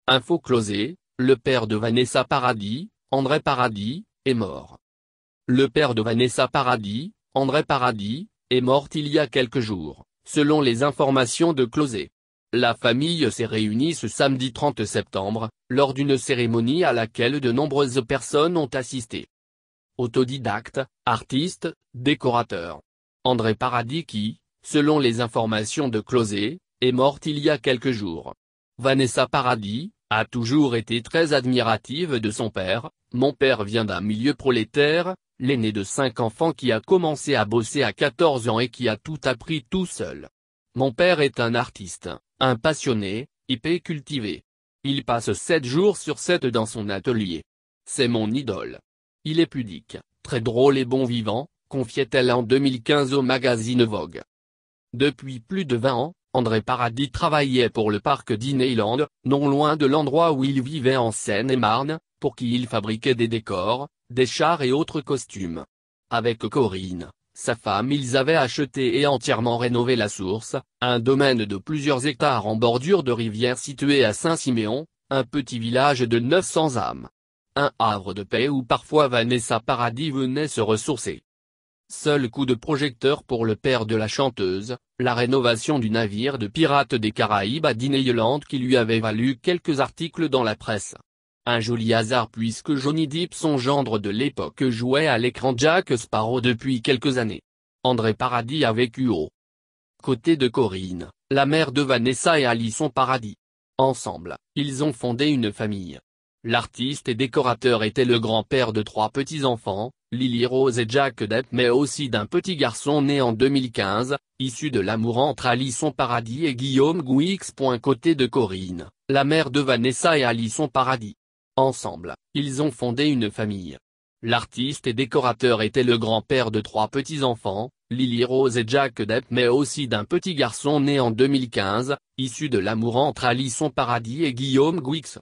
Info closée, le père de Vanessa Paradis, André Paradis, est mort. Le père de Vanessa Paradis, André Paradis, est mort il y a quelques jours, selon les informations de Closée. La famille s'est réunie ce samedi 30 septembre, lors d'une cérémonie à laquelle de nombreuses personnes ont assisté. Autodidacte, artiste, décorateur. André Paradis qui, selon les informations de Closée, est morte il y a quelques jours. Vanessa Paradis a toujours été très admirative de son père. Mon père vient d'un milieu prolétaire, l'aîné de 5 enfants qui a commencé à bosser à 14 ans et qui a tout appris tout seul. Mon père est un artiste, un passionné, hyper cultivé. Il passe 7 jours sur 7 dans son atelier. C'est mon idole. Il est pudique, très drôle et bon vivant, confiait-elle en 2015 au magazine Vogue. Depuis plus de 20 ans, André Paradis travaillait pour le parc Disneyland, non loin de l'endroit où il vivait en Seine-et-Marne, pour qui il fabriquait des décors, des chars et autres costumes. Avec Corinne, sa femme, ils avaient acheté et entièrement rénové la Source, un domaine de plusieurs hectares en bordure de rivière situé à Saint-Siméon, un petit village de 900 âmes. Un havre de paix où parfois Vanessa Paradis venait se ressourcer. Seul coup de projecteur pour le père de la chanteuse, la rénovation du navire de pirates des Caraïbes à Disneyland qui lui avait valu quelques articles dans la presse. Un joli hasard puisque Johnny Depp, son gendre de l'époque, jouait à l'écran Jack Sparrow depuis quelques années. André Paradis a vécu au côté de Corinne, la mère de Vanessa et Alison Paradis. Ensemble, ils ont fondé une famille. L'artiste et décorateur était le grand-père de 3 petits-enfants, Lily Rose et Jack Depp, mais aussi d'un petit garçon né en 2015, issu de l'amour entre Alison Paradis et Guillaume Gouix. Côté de Corinne, la mère de Vanessa et Alison Paradis. Ensemble, ils ont fondé une famille. L'artiste et décorateur était le grand-père de 3 petits-enfants, Lily Rose et Jack Depp, mais aussi d'un petit garçon né en 2015, issu de l'amour entre Alison Paradis et Guillaume Gouix.